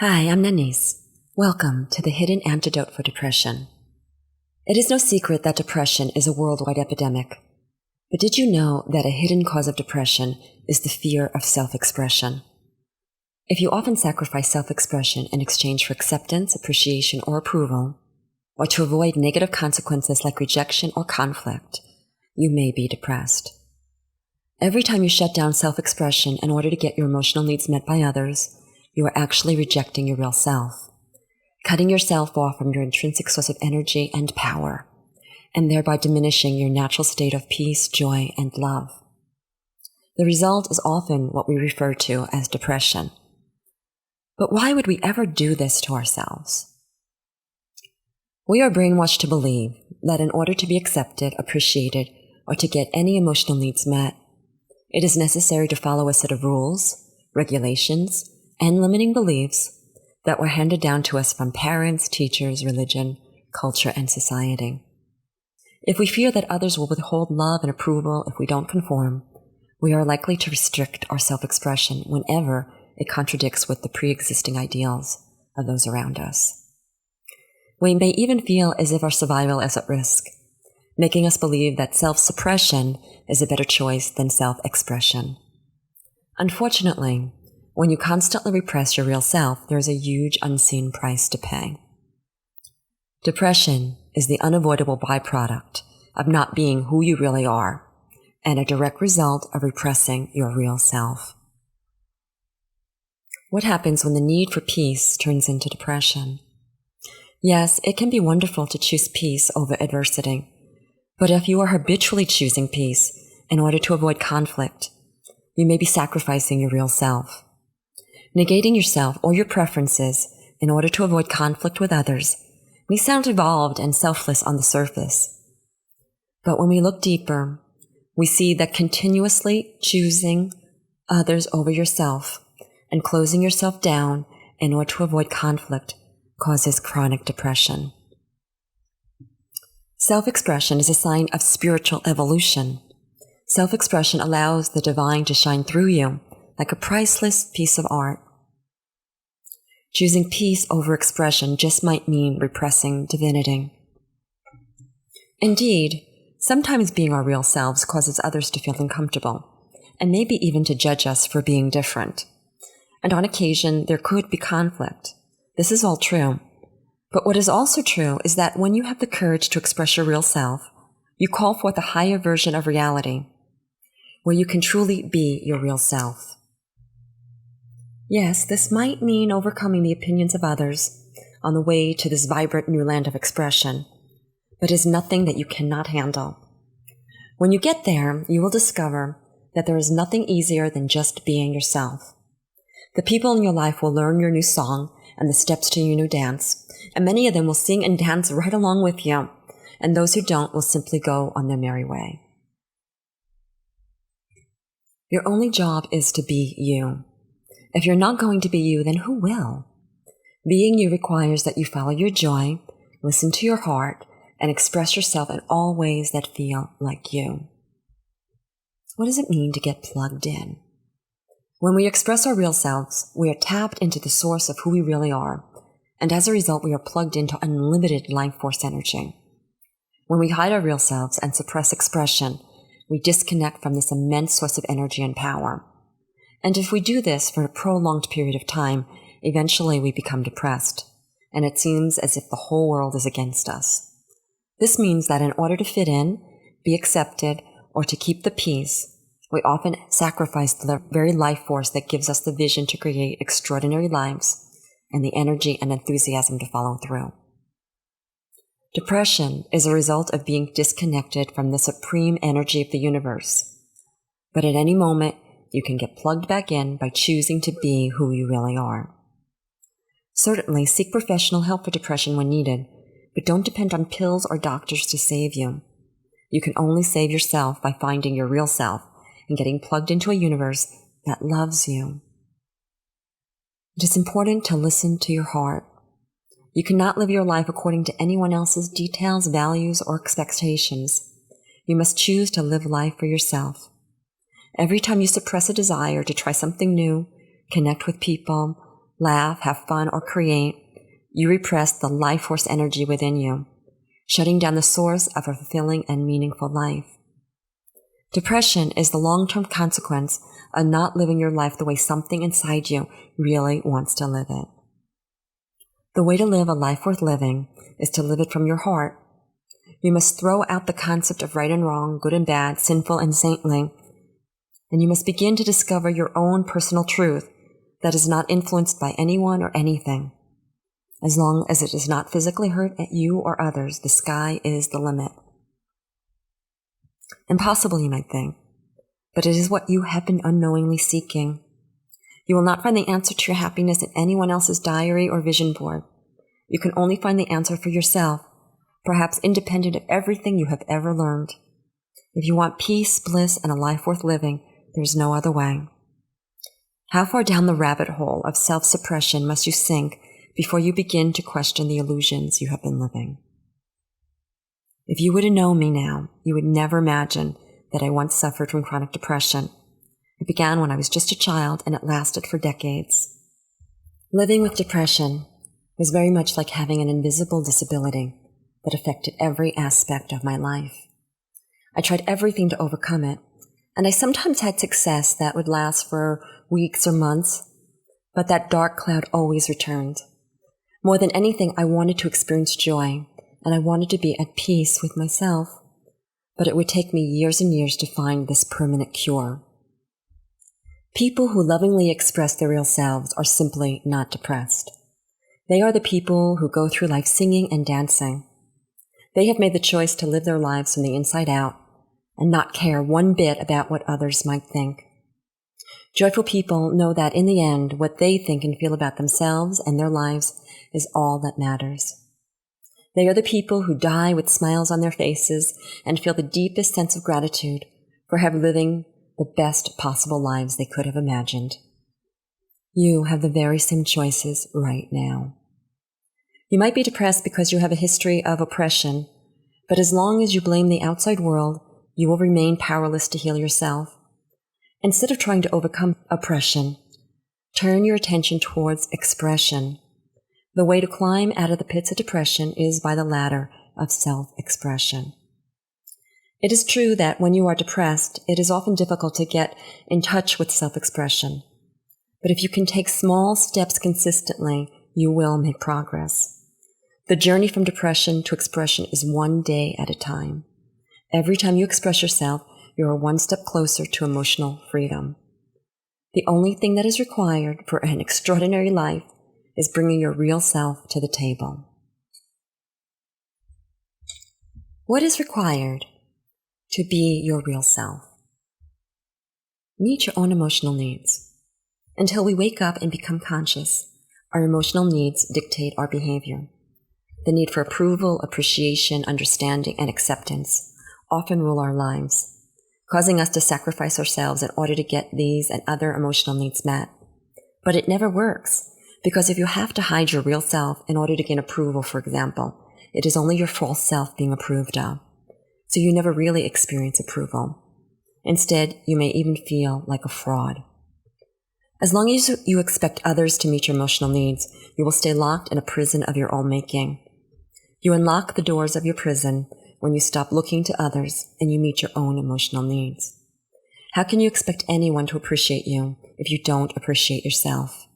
Hi, I'm Nanise. Welcome to the Hidden Antidote for Depression. It is no secret that depression is a worldwide epidemic. But did you know that a hidden cause of depression is the fear of self-expression? If you often sacrifice self-expression in exchange for acceptance, appreciation, or approval, or to avoid negative consequences like rejection or conflict, you may be depressed. Every time you shut down self-expression in order to get your emotional needs met by others, you are actually rejecting your real self, cutting yourself off from your intrinsic source of energy and power, and thereby diminishing your natural state of peace, joy, and love. The result is often what we refer to as depression. But why would we ever do this to ourselves? We are brainwashed to believe that in order to be accepted, appreciated, or to get any emotional needs met, it is necessary to follow a set of rules, regulations, and limiting beliefs that were handed down to us from parents, teachers, religion, culture, and society. If we fear that others will withhold love and approval if we don't conform, we are likely to restrict our self-expression whenever it contradicts with the pre-existing ideals of those around us. We may even feel as if our survival is at risk, making us believe that self-suppression is a better choice than self-expression. Unfortunately, when you constantly repress your real self, there is a huge unseen price to pay. Depression is the unavoidable byproduct of not being who you really are, and a direct result of repressing your real self. What happens when the need for peace turns into depression? Yes, it can be wonderful to choose peace over adversity, but if you are habitually choosing peace in order to avoid conflict, you may be sacrificing your real self. Negating yourself or your preferences in order to avoid conflict with others may sound evolved and selfless on the surface. But when we look deeper, we see that continuously choosing others over yourself and closing yourself down in order to avoid conflict causes chronic depression. Self-expression is a sign of spiritual evolution. Self-expression allows the divine to shine through you like a priceless piece of art. Choosing peace over expression just might mean repressing divinity. Indeed, sometimes being our real selves causes others to feel uncomfortable, and maybe even to judge us for being different. And on occasion, there could be conflict. This is all true. But what is also true is that when you have the courage to express your real self, you call forth a higher version of reality, where you can truly be your real self. Yes, this might mean overcoming the opinions of others on the way to this vibrant new land of expression, but it is nothing that you cannot handle. When you get there, you will discover that there is nothing easier than just being yourself. The people in your life will learn your new song and the steps to your new dance, and many of them will sing and dance right along with you, and those who don't will simply go on their merry way. Your only job is to be you. If you're not going to be you, then who will? Being you requires that you follow your joy, listen to your heart, and express yourself in all ways that feel like you. What does it mean to get plugged in? When we express our real selves, we are tapped into the source of who we really are, and as a result, we are plugged into unlimited life force energy. When we hide our real selves and suppress expression, we disconnect from this immense source of energy and power. And if we do this for a prolonged period of time, eventually we become depressed, and it seems as if the whole world is against us. This means that in order to fit in, be accepted, or to keep the peace, we often sacrifice the very life force that gives us the vision to create extraordinary lives and the energy and enthusiasm to follow through. Depression is a result of being disconnected from the supreme energy of the universe. But at any moment, you can get plugged back in by choosing to be who you really are. Certainly, seek professional help for depression when needed, but don't depend on pills or doctors to save you. You can only save yourself by finding your real self and getting plugged into a universe that loves you. It is important to listen to your heart. You cannot live your life according to anyone else's details, values, or expectations. You must choose to live life for yourself. Every time you suppress a desire to try something new, connect with people, laugh, have fun, or create, you repress the life force energy within you, shutting down the source of a fulfilling and meaningful life. Depression is the long-term consequence of not living your life the way something inside you really wants to live it. The way to live a life worth living is to live it from your heart. You must throw out the concept of right and wrong, good and bad, sinful and saintly, and you must begin to discover your own personal truth that is not influenced by anyone or anything. As long as it does not physically hurt you or others, the sky is the limit. Impossible, you might think, but it is what you have been unknowingly seeking. You will not find the answer to your happiness in anyone else's diary or vision board. You can only find the answer for yourself, perhaps independent of everything you have ever learned. If you want peace, bliss, and a life worth living, there is no other way. How far down the rabbit hole of self-suppression must you sink before you begin to question the illusions you have been living? If you were to know me now, you would never imagine that I once suffered from chronic depression. It began when I was just a child, and it lasted for decades. Living with depression was very much like having an invisible disability that affected every aspect of my life. I tried everything to overcome it, and I sometimes had success that would last for weeks or months, but that dark cloud always returned. More than anything, I wanted to experience joy, and I wanted to be at peace with myself, but it would take me years and years to find this permanent cure. People who lovingly express their real selves are simply not depressed. They are the people who go through life singing and dancing. They have made the choice to live their lives from the inside out and not care one bit about what others might think. Joyful people know that in the end, what they think and feel about themselves and their lives is all that matters. They are the people who die with smiles on their faces and feel the deepest sense of gratitude for having living the best possible lives they could have imagined. You have the very same choices right now. You might be depressed because you have a history of oppression, but as long as you blame the outside world, you will remain powerless to heal yourself. Instead of trying to overcome oppression, turn your attention towards expression. The way to climb out of the pits of depression is by the ladder of self-expression. It is true that when you are depressed, it is often difficult to get in touch with self-expression. But if you can take small steps consistently, you will make progress. The journey from depression to expression is one day at a time. Every time you express yourself, you are one step closer to emotional freedom. The only thing that is required for an extraordinary life is bringing your real self to the table. What is required to be your real self? Meet your own emotional needs. Until we wake up and become conscious, our emotional needs dictate our behavior. The need for approval, appreciation, understanding, and acceptance often rule our lives, causing us to sacrifice ourselves in order to get these and other emotional needs met. But it never works, because if you have to hide your real self in order to gain approval, for example, it is only your false self being approved of. So you never really experience approval. Instead, you may even feel like a fraud. As long as you expect others to meet your emotional needs, you will stay locked in a prison of your own making. You unlock the doors of your prison when you stop looking to others and you meet your own emotional needs. How can you expect anyone to appreciate you if you don't appreciate yourself?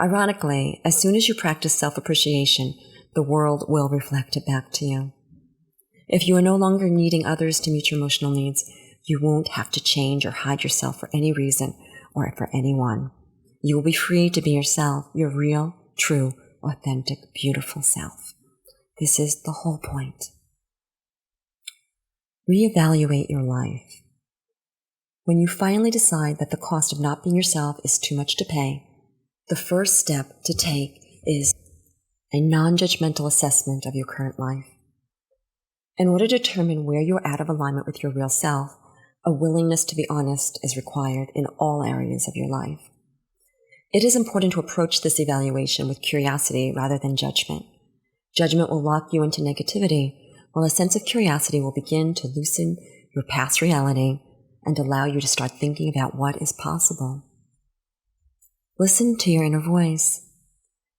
Ironically, as soon as you practice self-appreciation, the world will reflect it back to you. If you are no longer needing others to meet your emotional needs, you won't have to change or hide yourself for any reason or for anyone. You will be free to be yourself, your real, true, authentic, beautiful self. This is the whole point. Reevaluate your life. When you finally decide that the cost of not being yourself is too much to pay, the first step to take is a non-judgmental assessment of your current life. In order to determine where you are out of alignment with your real self, a willingness to be honest is required in all areas of your life. It is important to approach this evaluation with curiosity rather than judgment. Judgment will lock you into negativity, while a sense of curiosity will begin to loosen your past reality and allow you to start thinking about what is possible. Listen to your inner voice.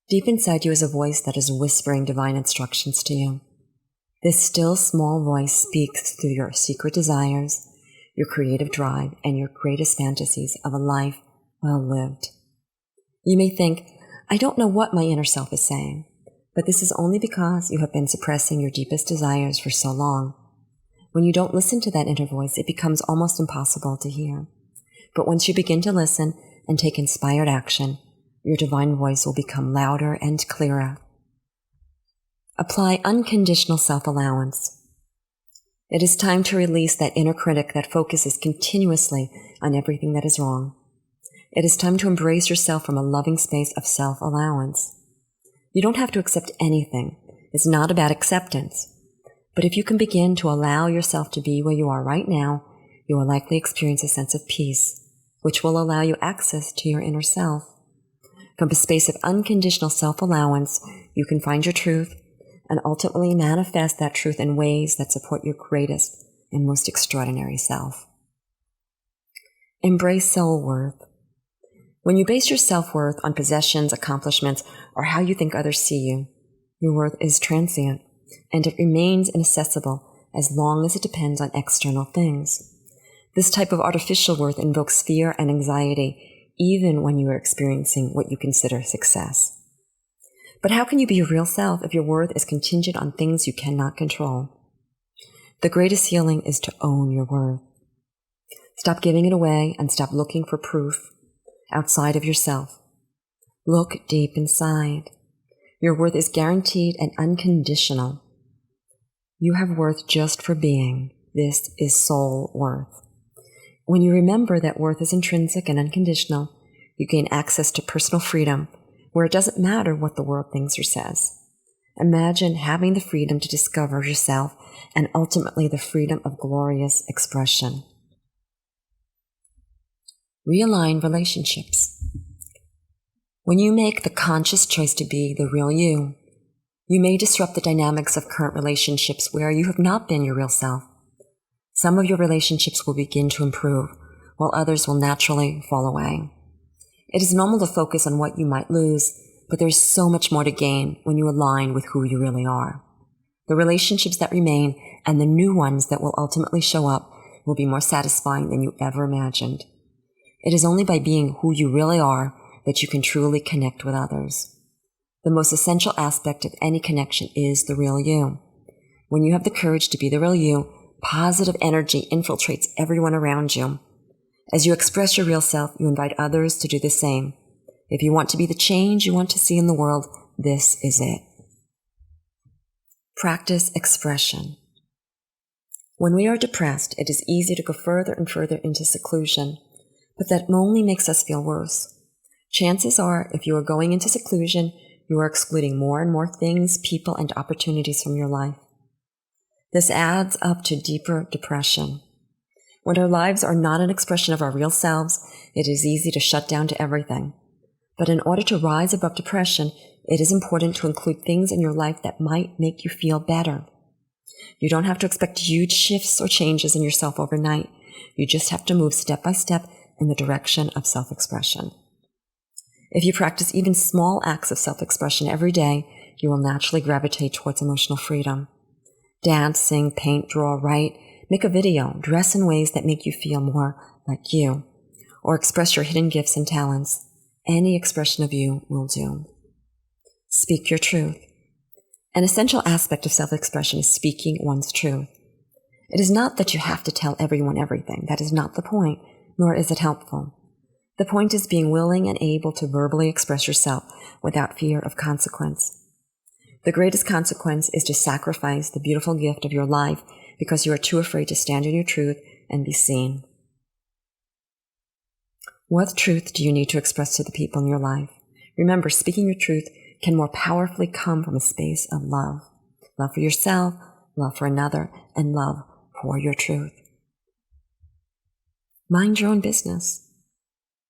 Deep inside you is a voice that is whispering divine instructions to you. This still small voice speaks through your secret desires, your creative drive, and your greatest fantasies of a life well lived. You may think, I don't know what my inner self is saying, but this is only because you have been suppressing your deepest desires for so long. When you don't listen to that inner voice, it becomes almost impossible to hear. But once you begin to listen and take inspired action, your divine voice will become louder and clearer. Apply unconditional self-allowance. It is time to release that inner critic that focuses continuously on everything that is wrong. It is time to embrace yourself from a loving space of self-allowance. You don't have to accept anything. It's not about acceptance. But if you can begin to allow yourself to be where you are right now, you will likely experience a sense of peace, which will allow you access to your inner self. From a space of unconditional self-allowance, you can find your truth and ultimately manifest that truth in ways that support your greatest and most extraordinary self. Embrace soul-worth. When you base your self-worth on possessions, accomplishments, or how you think others see you, your worth is transient, and it remains inaccessible as long as it depends on external things. This type of artificial worth invokes fear and anxiety, even when you are experiencing what you consider success. But how can you be your real self if your worth is contingent on things you cannot control? The greatest healing is to own your worth. Stop giving it away and stop looking for proof outside of yourself. Look deep inside. Your worth is guaranteed and unconditional. You have worth just for being. This is soul worth. When you remember that worth is intrinsic and unconditional, you gain access to personal freedom, where it doesn't matter what the world thinks or says. Imagine having the freedom to discover yourself and ultimately the freedom of glorious expression. Realign relationships. When you make the conscious choice to be the real you, you may disrupt the dynamics of current relationships where you have not been your real self. Some of your relationships will begin to improve, while others will naturally fall away. It is normal to focus on what you might lose, but there is so much more to gain when you align with who you really are. The relationships that remain and the new ones that will ultimately show up will be more satisfying than you ever imagined. It is only by being who you really are that you can truly connect with others. The most essential aspect of any connection is the real you. When you have the courage to be the real you, positive energy infiltrates everyone around you. As you express your real self, you invite others to do the same. If you want to be the change you want to see in the world, this is it. Practice expression. When we are depressed, it is easy to go further and further into seclusion, but that only makes us feel worse. Chances are, if you are going into seclusion, you are excluding more and more things, people, and opportunities from your life. This adds up to deeper depression. When our lives are not an expression of our real selves, it is easy to shut down to everything. But in order to rise above depression, it is important to include things in your life that might make you feel better. You don't have to expect huge shifts or changes in yourself overnight. You just have to move step by step in the direction of self-expression. If you practice even small acts of self-expression every day, you will naturally gravitate towards emotional freedom. Dance, sing, paint, draw, write, make a video, dress in ways that make you feel more like you, or express your hidden gifts and talents. Any expression of you will do. Speak your truth. An essential aspect of self-expression is speaking one's truth. It is not that you have to tell everyone everything. That is not the point, nor is it helpful. The point is being willing and able to verbally express yourself without fear of consequence. The greatest consequence is to sacrifice the beautiful gift of your life because you are too afraid to stand in your truth and be seen. What truth do you need to express to the people in your life? Remember, speaking your truth can more powerfully come from a space of love. Love for yourself, love for another, and love for your truth. Mind your own business.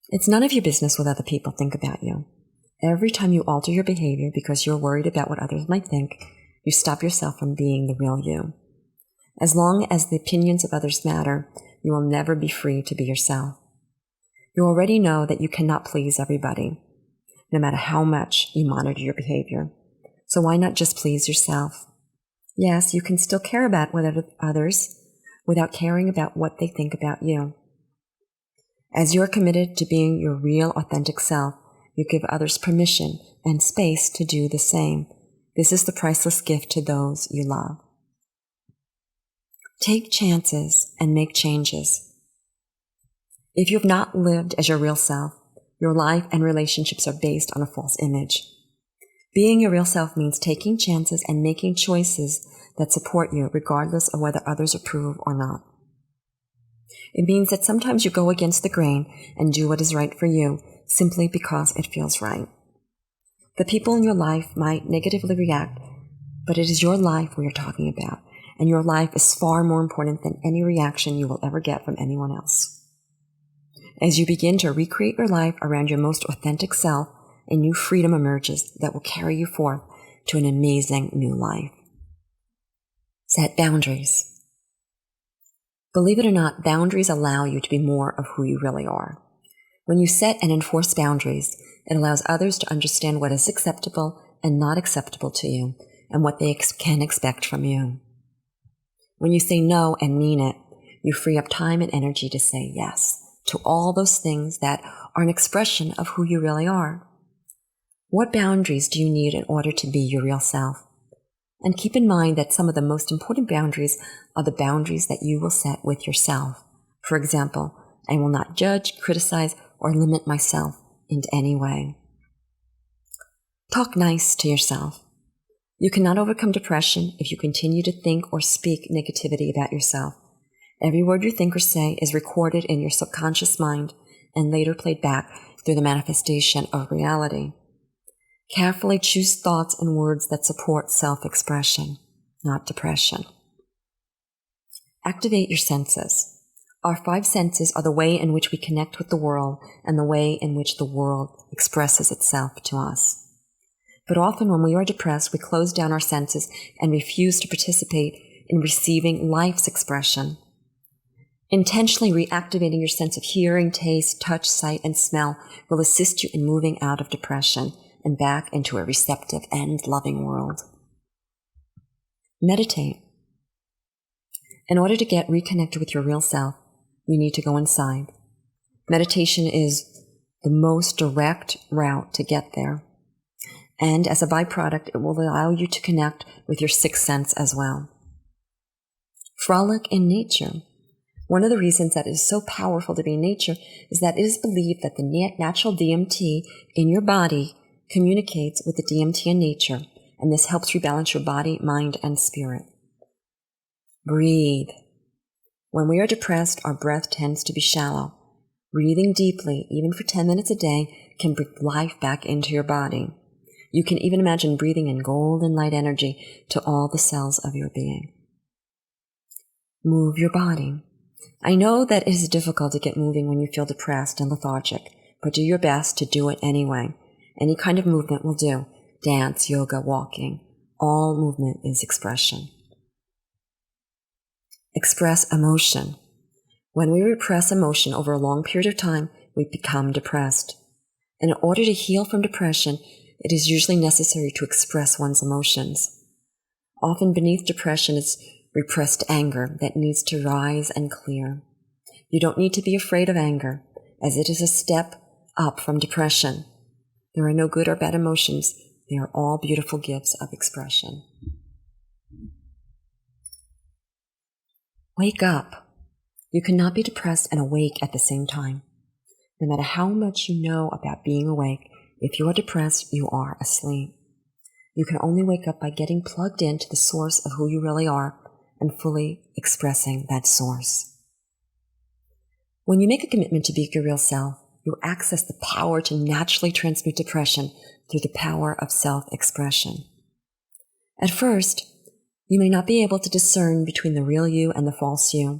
It's none of your business what other people think about you. Every time you alter your behavior because you're worried about what others might think, you stop yourself from being the real you. As long as the opinions of others matter, you will never be free to be yourself. You already know that you cannot please everybody, no matter how much you monitor your behavior. So why not just please yourself? Yes, you can still care about others without caring about what they think about you. As you're committed to being your real, authentic self, you give others permission and space to do the same. This is the priceless gift to those you love. Take chances and make changes. If you have not lived as your real self, your life and relationships are based on a false image. Being your real self means taking chances and making choices that support you regardless of whether others approve or not. It means that sometimes you go against the grain and do what is right for you simply because it feels right. The people in your life might negatively react, but it is your life we are talking about, and your life is far more important than any reaction you will ever get from anyone else. As you begin to recreate your life around your most authentic self, a new freedom emerges that will carry you forth to an amazing new life. Set boundaries. Believe it or not, boundaries allow you to be more of who you really are. When you set and enforce boundaries, it allows others to understand what is acceptable and not acceptable to you, and what they can expect from you. When you say no and mean it, you free up time and energy to say yes to all those things that are an expression of who you really are. What boundaries do you need in order to be your real self? And keep in mind that some of the most important boundaries are the boundaries that you will set with yourself. For example, I will not judge, criticize, or limit myself in any way. Talk nice to yourself. You cannot overcome depression if you continue to think or speak negativity about yourself. Every word you think or say is recorded in your subconscious mind and later played back through the manifestation of reality. Carefully choose thoughts and words that support self-expression, not depression. Activate your senses. Our 5 senses are the way in which we connect with the world and the way in which the world expresses itself to us. But often when we are depressed, we close down our senses and refuse to participate in receiving life's expression. Intentionally reactivating your sense of hearing, taste, touch, sight, and smell will assist you in moving out of depression and back into a receptive and loving world. Meditate. In order to get reconnected with your real self, you need to go inside. Meditation is the most direct route to get there. And as a byproduct, it will allow you to connect with your 6th sense as well. Frolic in nature. One of the reasons that it is so powerful to be in nature is that it is believed that the natural DMT in your body communicates with the DMT in nature, and this helps rebalance your body, mind, and spirit. Breathe. When we are depressed, our breath tends to be shallow. Breathing deeply, even for 10 minutes a day, can bring life back into your body. You can even imagine breathing in golden light energy to all the cells of your being. Move your body. I know that it is difficult to get moving when you feel depressed and lethargic, but do your best to do it anyway. Any kind of movement will do. Dance, yoga, walking. All movement is expression. Express emotion. When we repress emotion over a long period of time, we become depressed. In order to heal from depression, it is usually necessary to express one's emotions. Often beneath depression is repressed anger that needs to rise and clear. You don't need to be afraid of anger, as it is a step up from depression. There are no good or bad emotions. They are all beautiful gifts of expression. Wake up. You cannot be depressed and awake at the same time. No matter how much you know about being awake, if you are depressed, you are asleep. You can only wake up by getting plugged into the source of who you really are and fully expressing that source. When you make a commitment to be your real self, you access the power to naturally transmute depression through the power of self-expression. At first, you may not be able to discern between the real you and the false you,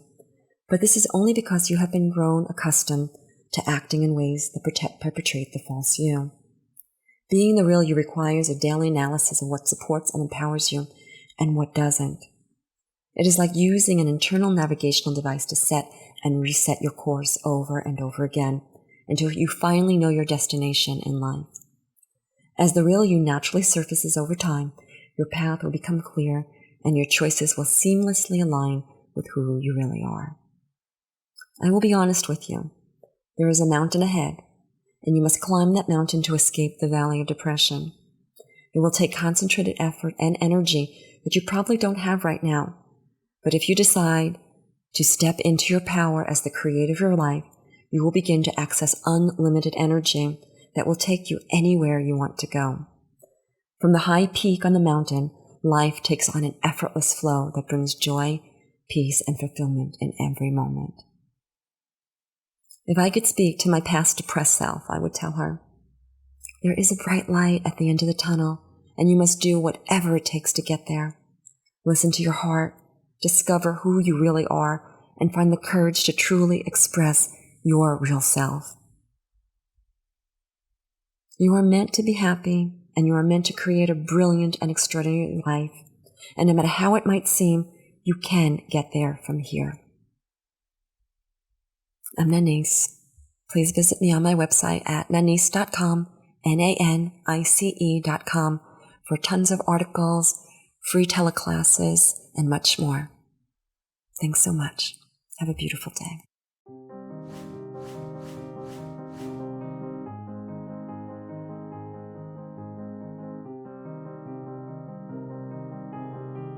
but this is only because you have been grown accustomed to acting in ways that perpetrate the false you. Being the real you requires a daily analysis of what supports and empowers you and what doesn't. It is like using an internal navigational device to set and reset your course over and over again, until you finally know your destination in life. As the real you naturally surfaces over time, your path will become clear and your choices will seamlessly align with who you really are. I will be honest with you. There is a mountain ahead, and you must climb that mountain to escape the valley of depression. It will take concentrated effort and energy that you probably don't have right now. But if you decide to step into your power as the creator of your life, you will begin to access unlimited energy that will take you anywhere you want to go. From the high peak on the mountain, life takes on an effortless flow that brings joy, peace, and fulfillment in every moment. If I could speak to my past depressed self, I would tell her, there is a bright light at the end of the tunnel, and you must do whatever it takes to get there. Listen to your heart, discover who you really are, and find the courage to truly express your real self. You are meant to be happy, and you are meant to create a brilliant and extraordinary life. And no matter how it might seem, you can get there from here. I'm Nanice. Please visit me on my website at nanice.com, NANICE.com, for tons of articles, free teleclasses, and much more. Thanks so much. Have a beautiful day.